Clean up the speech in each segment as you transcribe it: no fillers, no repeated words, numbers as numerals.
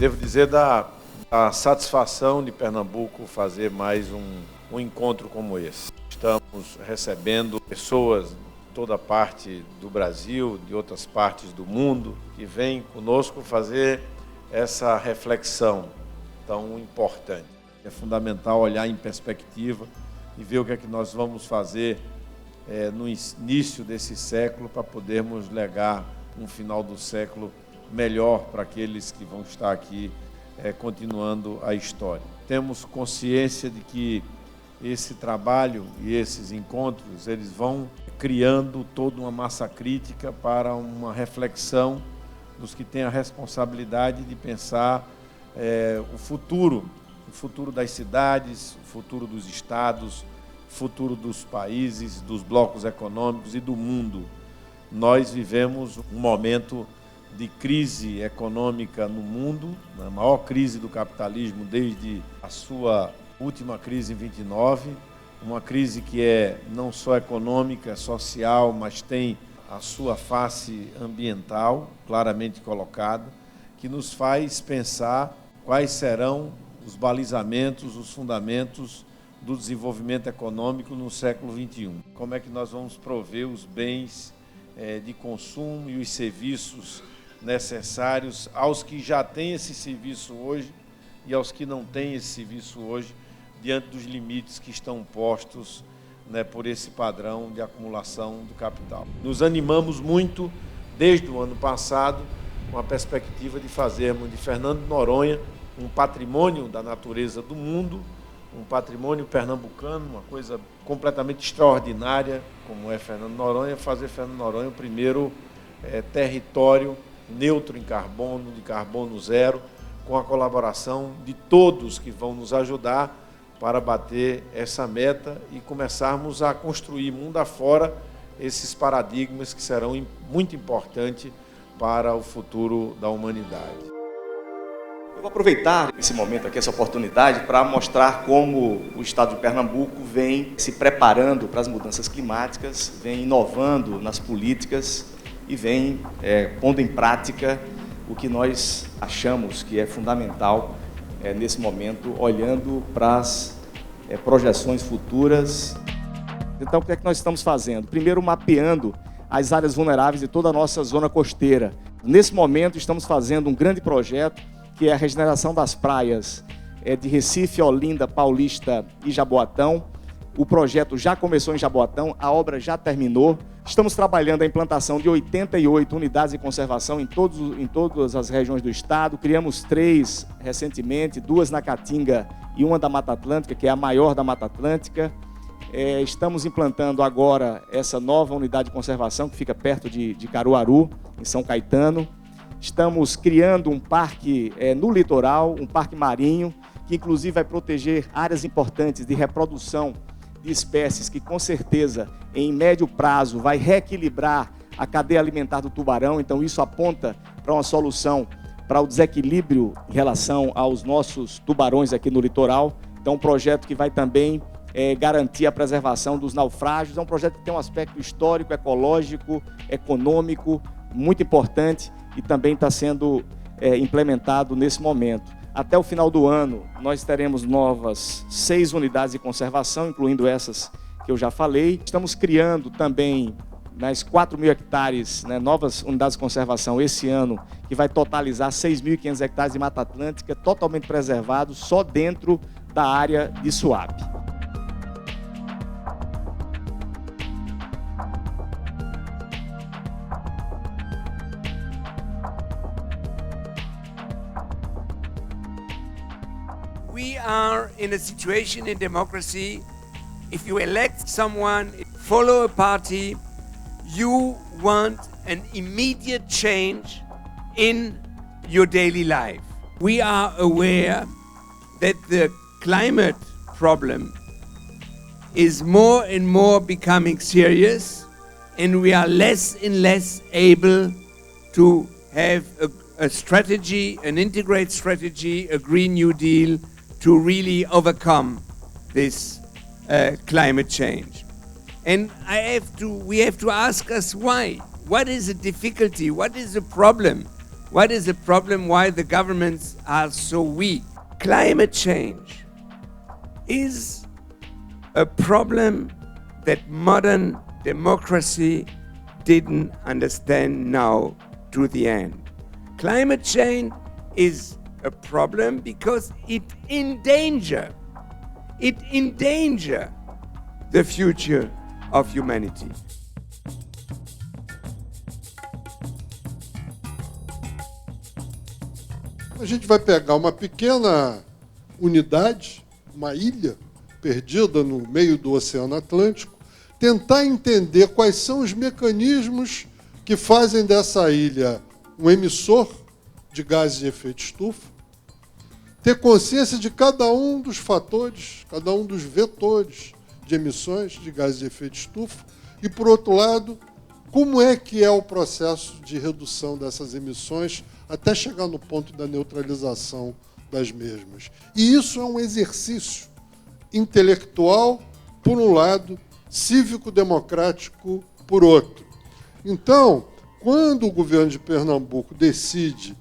Devo dizer da satisfação de Pernambuco fazer mais um encontro como esse. Estamos recebendo pessoas de toda parte do Brasil, de outras partes do mundo, que vêm conosco fazer essa reflexão tão importante. É fundamental olhar em perspectiva e ver o que é que nós vamos fazer no início desse século para podermos legar um final do século melhor para aqueles que vão estar aqui continuando a história. Temos consciência de que esse trabalho e esses encontros, eles vão criando toda uma massa crítica para uma reflexão dos que têm a responsabilidade de pensar o futuro das cidades, o futuro dos estados, o futuro dos países, dos blocos econômicos e do mundo. Nós vivemos um momento de crise econômica no mundo, a maior crise do capitalismo desde a sua última crise em 29, uma crise que é não só econômica, social, mas tem a sua face ambiental claramente colocada, que nos faz pensar quais serão os balizamentos, os fundamentos do desenvolvimento econômico no século XXI. Como é que nós vamos prover os bens de consumo e os serviços necessários aos que já têm esse serviço hoje e aos que não têm esse serviço hoje, diante dos limites que estão postos por esse padrão de acumulação do capital. Nos animamos muito, desde o ano passado, com a perspectiva de fazermos de Fernando de Noronha um patrimônio da natureza do mundo, um patrimônio pernambucano, uma coisa completamente extraordinária, como é Fernando de Noronha, fazer Fernando de Noronha o primeiro território neutro em carbono, de carbono zero, com a colaboração de todos que vão nos ajudar para bater essa meta e começarmos a construir mundo afora esses paradigmas que serão muito importantes para o futuro da humanidade. Eu vou aproveitar esse momento aqui, essa oportunidade, para mostrar como o estado de Pernambuco vem se preparando para as mudanças climáticas, vem inovando nas políticas e vem pondo em prática o que nós achamos que é fundamental nesse momento, olhando para as projeções futuras. Então, o que é que nós estamos fazendo? Primeiro, mapeando as áreas vulneráveis de toda a nossa zona costeira. Nesse momento, estamos fazendo um grande projeto, que é a regeneração das praias de Recife, Olinda, Paulista e Jaboatão. O projeto já começou em Jaboatão, a obra já terminou. Estamos trabalhando a implantação de 88 unidades de conservação em todas as regiões do estado. Criamos 3 recentemente, 2 na Caatinga e uma da Mata Atlântica, que é a maior da Mata Atlântica. Estamos implantando agora essa nova unidade de conservação, que fica perto de Caruaru, em São Caetano. Estamos criando um parque no litoral, um parque marinho, que inclusive vai proteger áreas importantes de reprodução de espécies que, com certeza, em médio prazo, vai reequilibrar a cadeia alimentar do tubarão. Então, isso aponta para uma solução para o desequilíbrio em relação aos nossos tubarões aqui no litoral. Então, um projeto que vai também garantir a preservação dos naufrágios. É um projeto que tem um aspecto histórico, ecológico, econômico, muito importante e também está sendo implementado nesse momento. Até o final do ano, nós teremos novas 6 unidades de conservação, incluindo essas que eu já falei. Estamos criando também, nas 4.000 hectares, novas unidades de conservação esse ano, que vai totalizar 6.500 hectares de Mata Atlântica, totalmente preservados, só dentro da área de Suape. We are in a situation in democracy, if you elect someone, follow a party, you want an immediate change in your daily life. We are aware that the climate problem is more and more becoming serious, and we are less and less able to have a strategy, an integrated strategy, a Green New Deal to really overcome this climate change. And we have to ask us why. What is the difficulty? What is the problem What is the problem? Why the governments are so weak? Climate change is a problem that modern democracy didn't understand now to the end. Climate change is a problem because it endanger the future of humanity. A gente vai pegar uma pequena unidade, uma ilha perdida no meio do Oceano Atlântico, tentar entender quais são os mecanismos que fazem dessa ilha um emissor de gases de efeito estufa, ter consciência de cada um dos fatores, cada um dos vetores de emissões de gases de efeito estufa e, por outro lado, como é que é o processo de redução dessas emissões até chegar no ponto da neutralização das mesmas. E isso é um exercício intelectual, por um lado, cívico-democrático, por outro. Então, quando o governo de Pernambuco decide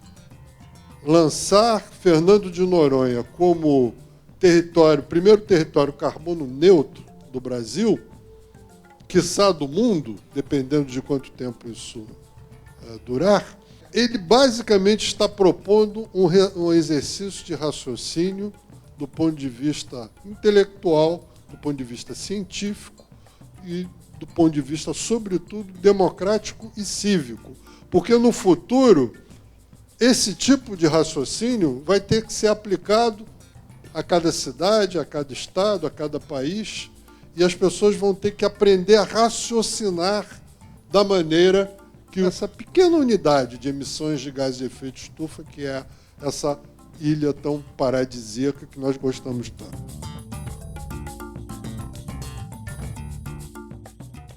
lançar Fernando de Noronha como primeiro território carbono neutro do Brasil, quiçá do mundo, dependendo de quanto tempo isso durar, ele basicamente está propondo um exercício de raciocínio do ponto de vista intelectual, do ponto de vista científico e do ponto de vista, sobretudo, democrático e cívico. Porque no futuro, esse tipo de raciocínio vai ter que ser aplicado a cada cidade, a cada estado, a cada país, e as pessoas vão ter que aprender a raciocinar da maneira que essa pequena unidade de emissões de gases de efeito estufa, que é essa ilha tão paradisíaca que nós gostamos tanto.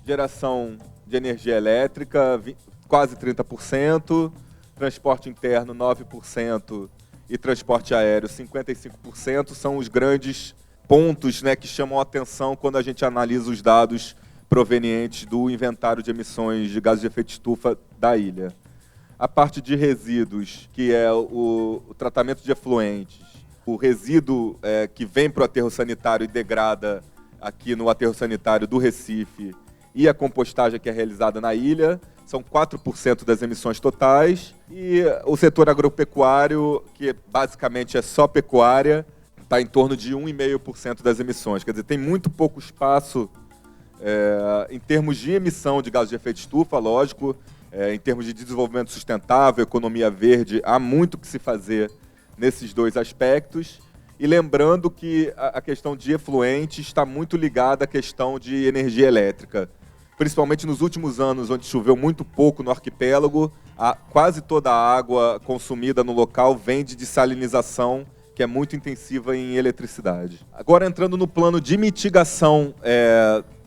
Geração de energia elétrica, quase 30%, transporte interno 9% e transporte aéreo 55%, são os grandes pontos, né, que chamam a atenção quando a gente analisa os dados provenientes do inventário de emissões de gases de efeito estufa da ilha. A parte de resíduos, que é o tratamento de efluentes, o resíduo que vem para o aterro sanitário e degrada aqui no aterro sanitário do Recife, e a compostagem que é realizada na ilha, são 4% das emissões totais. E o setor agropecuário, que basicamente é só pecuária, está em torno de 1,5% das emissões. Quer dizer, tem muito pouco espaço em termos de emissão de gases de efeito estufa, lógico, em termos de desenvolvimento sustentável, economia verde, há muito que se fazer nesses dois aspectos. E lembrando que a questão de efluentes está muito ligada à questão de energia elétrica. Principalmente nos últimos anos, onde choveu muito pouco no arquipélago, quase toda a água consumida no local vem de dessalinização, que é muito intensiva em eletricidade. Agora, entrando no plano de mitigação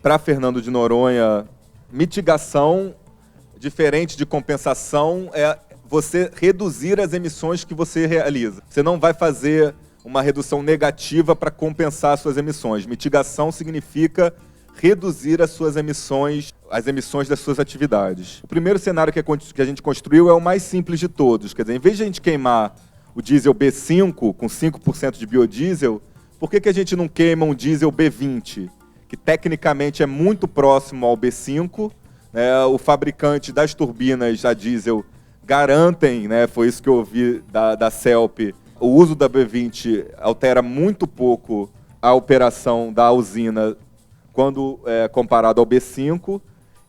para Fernando de Noronha, mitigação, diferente de compensação, é você reduzir as emissões que você realiza. Você não vai fazer uma redução negativa para compensar suas emissões. Mitigação significa reduzir as suas emissões, as emissões das suas atividades. O primeiro cenário que a gente construiu é o mais simples de todos. Quer dizer, em vez de a gente queimar o diesel B5 com 5% de biodiesel, por que a gente não queima um diesel B20, que tecnicamente é muito próximo ao B5? O fabricante das turbinas a diesel garantem, foi isso que eu ouvi da CELP, o uso da B20 altera muito pouco a operação da usina quando comparado ao B5,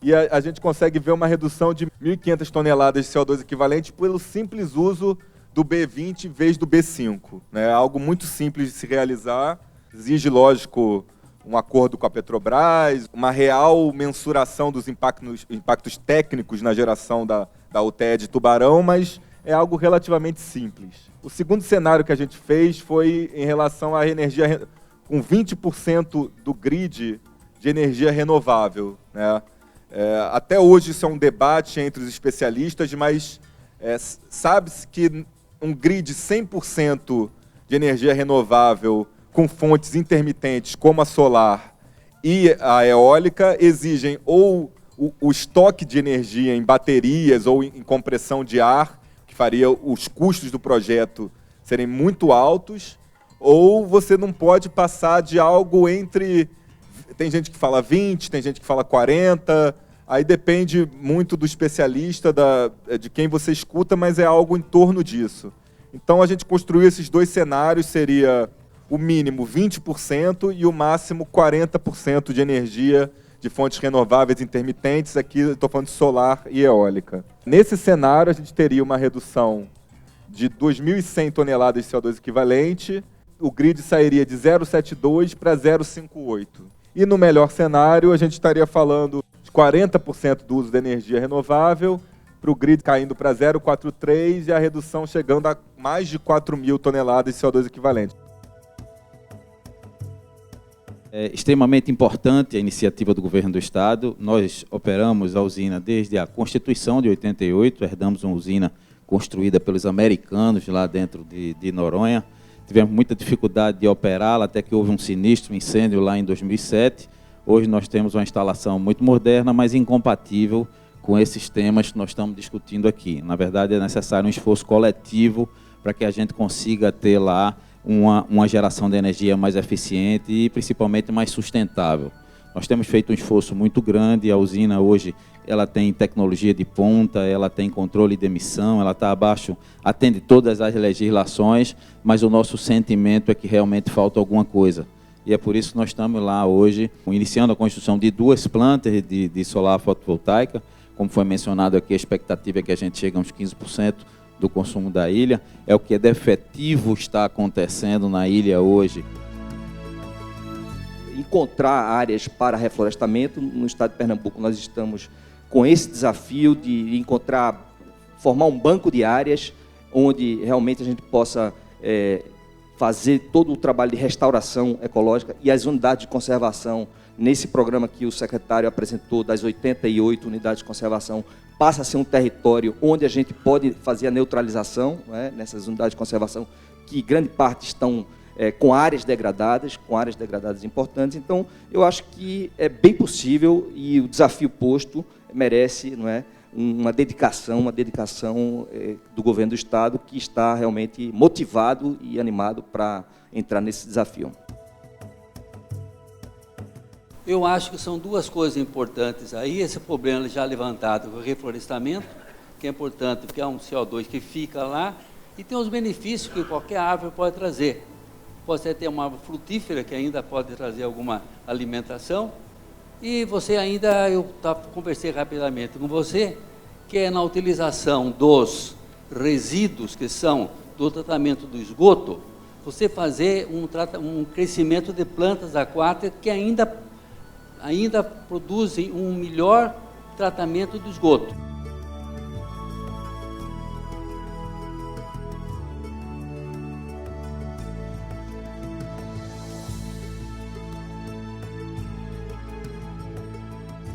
e a gente consegue ver uma redução de 1.500 toneladas de CO2 equivalente pelo simples uso do B20 em vez do B5. Algo muito simples de se realizar, exige, lógico, um acordo com a Petrobras, uma real mensuração dos impactos técnicos na geração da UTE de Tubarão, mas é algo relativamente simples. O segundo cenário que a gente fez foi em relação à energia, com 20% do grid de energia renovável. Até hoje isso é um debate entre os especialistas, mas sabe-se que um grid 100% de energia renovável com fontes intermitentes como a solar e a eólica exigem ou o estoque de energia em baterias ou em compressão de ar, que faria os custos do projeto serem muito altos, ou você não pode passar de algo entre... Tem gente que fala 20, tem gente que fala 40, aí depende muito do especialista, de quem você escuta, mas é algo em torno disso. Então a gente construiu esses dois cenários, seria o mínimo 20% e o máximo 40% de energia de fontes renováveis intermitentes, aqui estou falando de solar e eólica. Nesse cenário a gente teria uma redução de 2.100 toneladas de CO2 equivalente, o grid sairia de 0,72 para 0,58. E no melhor cenário a gente estaria falando de 40% do uso da energia renovável, para o grid caindo para 0,43 e a redução chegando a mais de 4.000 toneladas de CO2 equivalente. É extremamente importante a iniciativa do governo do Estado. Nós operamos a usina desde a Constituição de 88, herdamos uma usina construída pelos americanos lá dentro de Noronha. Tivemos muita dificuldade de operá-la, até que houve um sinistro, um incêndio lá em 2007. Hoje nós temos uma instalação muito moderna, mas incompatível com esses temas que nós estamos discutindo aqui. Na verdade, é necessário um esforço coletivo para que a gente consiga ter lá uma geração de energia mais eficiente e principalmente mais sustentável. Nós temos feito um esforço muito grande, a usina hoje ela tem tecnologia de ponta, ela tem controle de emissão, ela está abaixo, atende todas as legislações, mas o nosso sentimento é que realmente falta alguma coisa. E é por isso que nós estamos lá hoje, iniciando a construção de 2 plantas de solar fotovoltaica. Como foi mencionado aqui, a expectativa é que a gente chegue a uns 15% do consumo da ilha, é o que de efetivo está acontecendo na ilha hoje. Encontrar áreas para reflorestamento, no estado de Pernambuco nós estamos com esse desafio de formar um banco de áreas onde realmente a gente possa fazer todo o trabalho de restauração ecológica e as unidades de conservação. Nesse programa que o secretário apresentou, das 88 unidades de conservação, passa a ser um território onde a gente pode fazer a neutralização, né, nessas unidades de conservação, que grande parte estão com áreas degradadas importantes. Então, eu acho que é bem possível e o desafio posto merece, não é, uma dedicação do governo do Estado que está realmente motivado e animado para entrar nesse desafio. Eu acho que são 2 coisas importantes aí, esse problema já levantado, o reflorestamento, que é importante porque é um CO2 que fica lá, e tem os benefícios que qualquer árvore pode trazer. Pode até ter uma árvore frutífera que ainda pode trazer alguma alimentação, e você ainda, eu conversei rapidamente com você, que é na utilização dos resíduos que são do tratamento do esgoto, você fazer um crescimento de plantas aquáticas que ainda produzem um melhor tratamento do esgoto.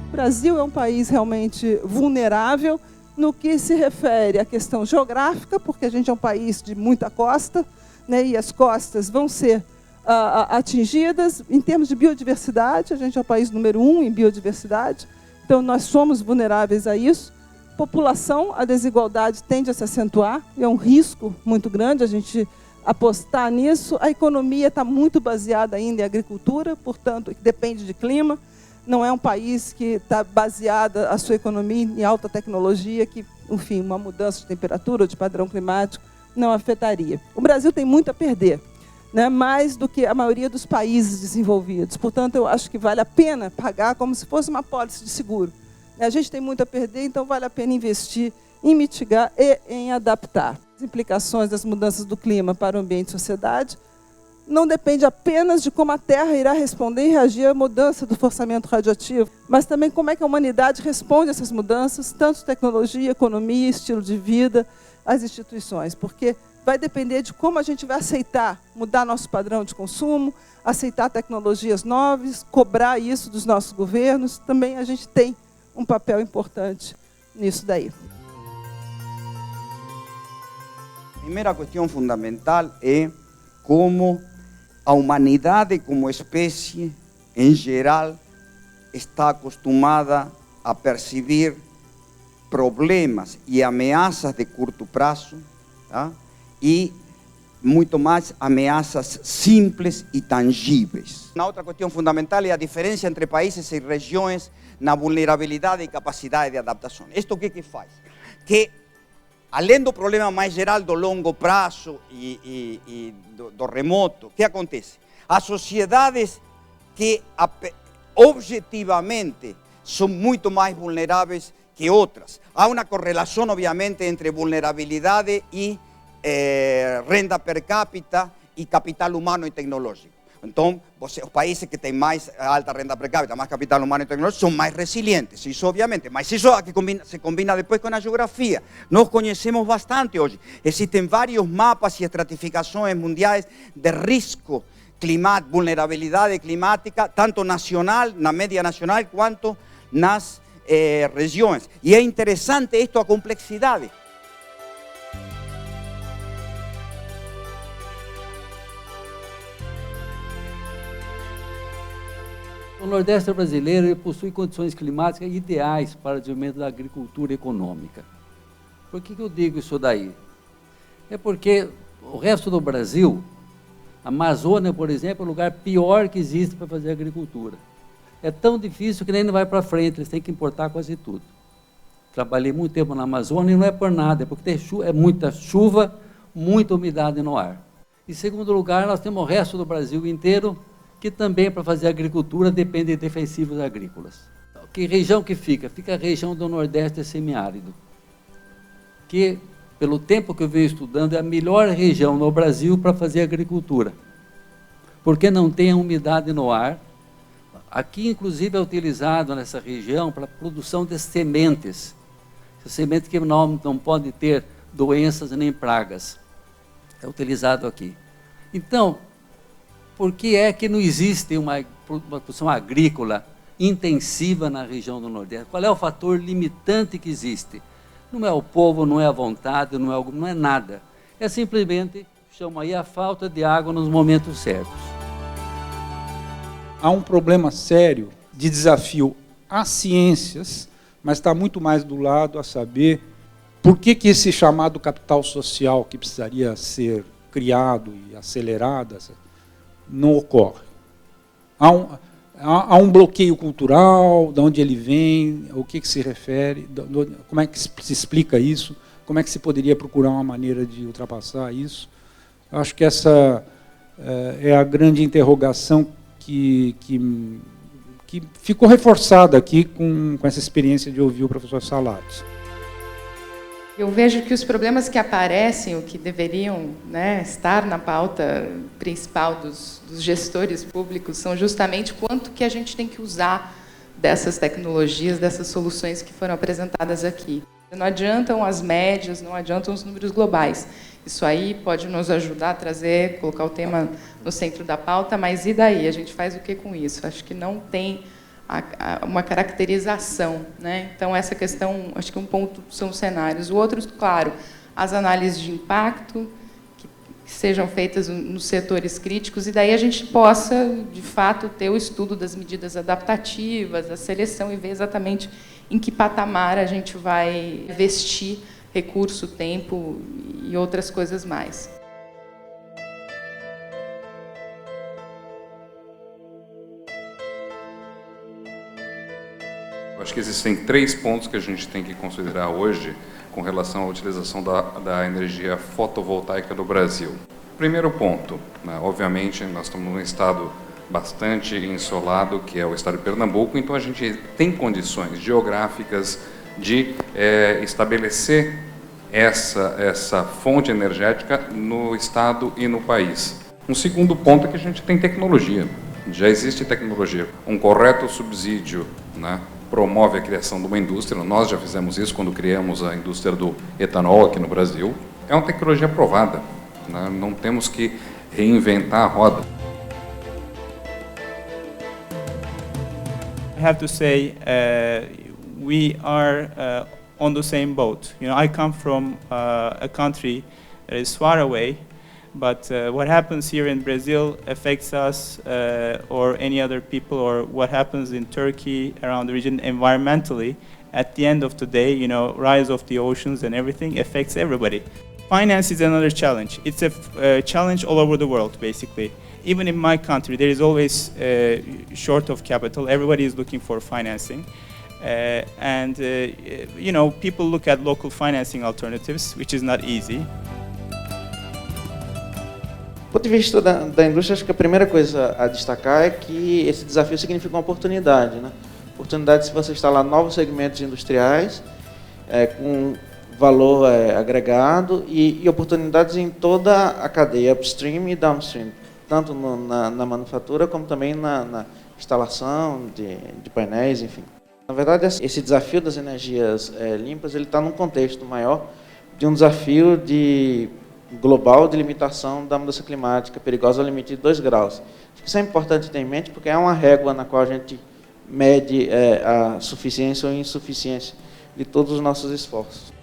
O Brasil é um país realmente vulnerável no que se refere à questão geográfica, porque a gente é um país de muita costa, né, e as costas vão ser atingidas. Em termos de biodiversidade, a gente é o país número 1 em biodiversidade, então nós somos vulneráveis a isso. População, a desigualdade tende a se acentuar, e é um risco muito grande a gente apostar nisso. A economia está muito baseada ainda em agricultura, portanto, depende de clima. Não é um país que está baseada a sua economia em alta tecnologia, que, enfim, uma mudança de temperatura ou de padrão climático não afetaria. O Brasil tem muito a perder, né, mais do que a maioria dos países desenvolvidos. Portanto, eu acho que vale a pena pagar como se fosse uma pólice de seguro. A gente tem muito a perder, então vale a pena investir em mitigar e em adaptar. As implicações das mudanças do clima para o ambiente e sociedade não depende apenas de como a Terra irá responder e reagir à mudança do forçamento radioativo, mas também como é que a humanidade responde a essas mudanças, tanto tecnologia, economia, estilo de vida, as instituições, porque vai depender de como a gente vai aceitar mudar nosso padrão de consumo, aceitar tecnologias novas, cobrar isso dos nossos governos. Também a gente tem um papel importante nisso daí. A primeira questão fundamental é como a humanidade como espécie, em geral, está acostumada a perceber problemas e ameaças de curto prazo, tá? E muito mais ameaças simples e tangíveis. Uma outra questão fundamental é a diferença entre países e regiões na vulnerabilidade e capacidade de adaptação. Isto o que faz? Que, além do problema mais geral do longo prazo e do remoto, o que acontece? As sociedades que objetivamente são muito mais vulneráveis que outras. Há uma correlação, obviamente, entre vulnerabilidade e renda per capita e capital humano e tecnológico. Então, os países que têm mais alta renda per capita, mais capital humano e tecnológico, são mais resilientes, isso obviamente. Mas isso se combina depois com a geografia. Nós conhecemos bastante hoje. Existem vários mapas e estratificações mundiais de risco climático, vulnerabilidade climática, tanto nacional, na média nacional, quanto nas regiões. E é interessante isto, a complexidade. O Nordeste brasileiro ele possui condições climáticas ideais para o desenvolvimento da agricultura econômica. Por que eu digo isso daí? É porque o resto do Brasil, a Amazônia, por exemplo, é o lugar pior que existe para fazer agricultura. É tão difícil que nem vai para frente, eles têm que importar quase tudo. Trabalhei muito tempo na Amazônia e não é por nada, é porque é muita chuva, muita umidade no ar. Em segundo lugar, nós temos o resto do Brasil inteiro, que também para fazer agricultura depende de defensivos agrícolas. Que região que fica? Fica a região do Nordeste semiárido, que pelo tempo que eu venho estudando é a melhor região no Brasil para fazer agricultura, porque não tem a umidade no ar. Aqui inclusive é utilizado nessa região para a produção de sementes, sementes que não podem ter doenças nem pragas, é utilizado aqui. Então, por que é que não existe uma produção agrícola intensiva na região do Nordeste? Qual é o fator limitante que existe? Não é o povo, não é a vontade, não é nada. É simplesmente, chama aí, a falta de água nos momentos certos. Há um problema sério de desafio às ciências, mas está muito mais do lado a saber por que esse chamado capital social que precisaria ser criado e acelerado não ocorre. Há um bloqueio cultural, de onde ele vem, o que se refere, como é que se explica isso, como é que se poderia procurar uma maneira de ultrapassar isso. Eu acho que essa é a grande interrogação que ficou reforçada aqui com essa experiência de ouvir o professor Salatos. Eu vejo que os problemas que aparecem, o que deveriam, né, estar na pauta principal dos gestores públicos, são justamente quanto que a gente tem que usar dessas tecnologias, dessas soluções que foram apresentadas aqui. Não adiantam as médias, não adiantam os números globais. Isso aí pode nos ajudar a trazer, colocar o tema no centro da pauta, mas e daí? A gente faz o que com isso? Acho que não tem uma caracterização, né? Então, essa questão, acho que um ponto são os cenários. O outro, claro, as análises de impacto, que sejam feitas nos setores críticos, e daí a gente possa, de fato, ter o estudo das medidas adaptativas, a seleção, e ver exatamente em que patamar a gente vai investir recurso, tempo e outras coisas mais. Eu acho que existem 3 pontos que a gente tem que considerar hoje com relação à utilização da energia fotovoltaica no Brasil. Primeiro ponto, né, obviamente nós estamos num estado bastante ensolado, que é o estado de Pernambuco, então a gente tem condições geográficas de estabelecer essa fonte energética no estado e no país. Um segundo ponto é que a gente tem tecnologia, já existe tecnologia. Um correto subsídio, né, promove a criação de uma indústria. Nós já fizemos isso quando criamos a indústria do etanol aqui no Brasil. É uma tecnologia aprovada, né? Não temos que reinventar a roda. I have to say we are on the same boat. You know, I come from a country that is far away, but what happens here in Brazil affects us or any other people, or what happens in Turkey around the region environmentally, at the end of the day, you know, rise of the oceans and everything affects everybody. Finance is another challenge. It's a challenge all over the world, basically. Even in my country, there is always short of capital. Everybody is looking for financing. You know, people look at local financing alternatives, which is not easy. Do ponto de vista da indústria, acho que a primeira coisa a destacar é que esse desafio significa uma oportunidade, né? Oportunidade se você instalar novos segmentos industriais com valor agregado e oportunidades em toda a cadeia, upstream e downstream, tanto na manufatura como também na instalação de painéis, enfim. Na verdade, esse desafio das energias limpas, ele está num contexto maior de um desafio global de limitação da mudança climática perigosa ao limite de 2 graus. Isso é importante ter em mente porque é uma régua na qual a gente mede a suficiência ou insuficiência de todos os nossos esforços.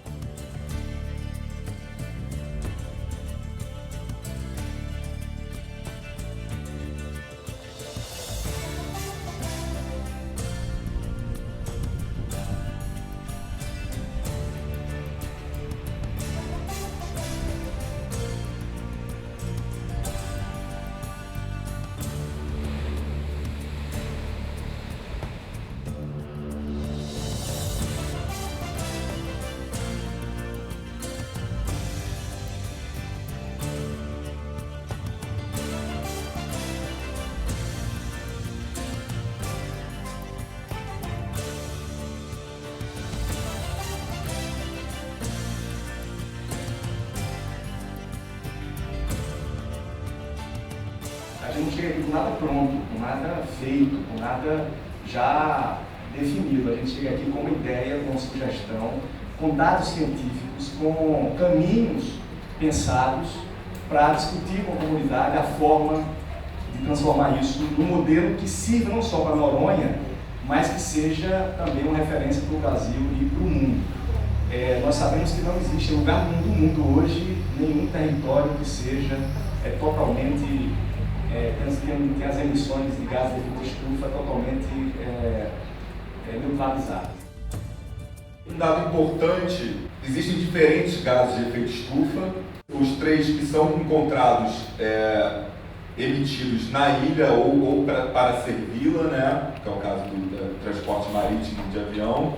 A gente chega aqui com nada pronto, com nada feito, com nada já definido. A gente chega aqui com uma ideia, com uma sugestão, com dados científicos, com caminhos pensados para discutir com a comunidade a forma de transformar isso num modelo que sirva não só para Noronha, mas que seja também uma referência para o Brasil e para o mundo. Nós sabemos que não existe lugar no mundo hoje, nenhum território que seja totalmente tem as emissões de gases de efeito estufa totalmente neutralizadas. Um dado importante, existem diferentes gases de efeito estufa. Os 3 que são encontrados emitidos na ilha ou para servi-la, né, que é o caso do transporte marítimo de avião.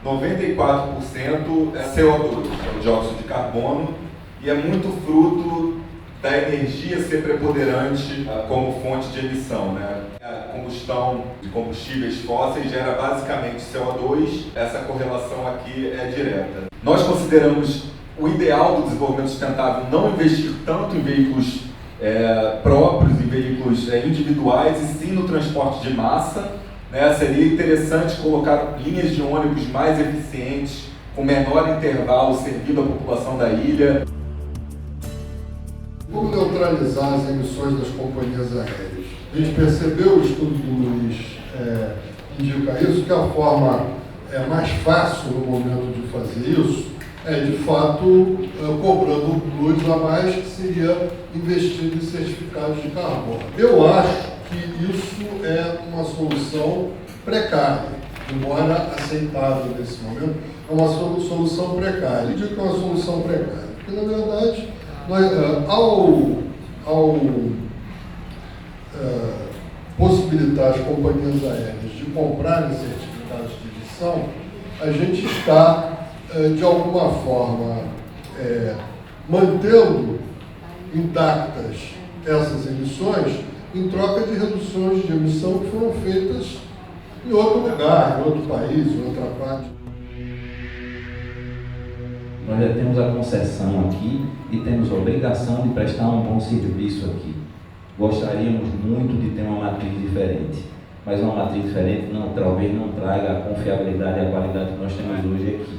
94% é CO2, é o dióxido de carbono, e é muito fruto da energia ser preponderante como fonte de emissão, né? A combustão de combustíveis fósseis gera basicamente CO2, essa correlação aqui é direta. Nós consideramos o ideal do desenvolvimento sustentável não investir tanto em veículos próprios, em veículos individuais, e sim no transporte de massa, né? Seria interessante colocar linhas de ônibus mais eficientes, com menor intervalo, servindo a população da ilha. Como neutralizar as emissões das companhias aéreas? A gente percebeu, o estudo do Luiz indica isso, que a forma mais fácil no momento de fazer isso é, de fato, cobrando um plus a mais, que seria investindo em certificados de carbono. Eu acho que isso é uma solução precária, embora aceitável nesse momento, é uma solução precária. Eu digo que é uma solução precária, porque, na verdade, ao possibilitar as companhias aéreas de comprarem certificados de emissão, a gente está, de alguma forma, mantendo intactas essas emissões em troca de reduções de emissão que foram feitas em outro lugar, em outro país, em outra parte. Nós já temos a concessão aqui e temos a obrigação de prestar um bom serviço aqui. Gostaríamos muito de ter uma matriz diferente, mas uma matriz diferente talvez não traga a confiabilidade e a qualidade que nós temos hoje aqui.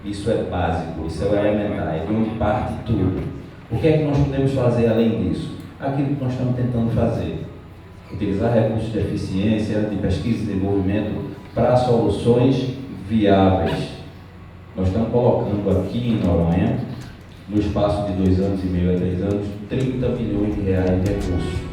Isso é básico, isso é elementar, é de onde parte tudo. O que é que nós podemos fazer além disso? Aquilo que nós estamos tentando fazer. Utilizar recursos de eficiência, de pesquisa e desenvolvimento para soluções viáveis. Nós estamos colocando aqui em Noronha, no espaço de 2 anos e meio a 3 anos, 30 milhões de reais de recursos.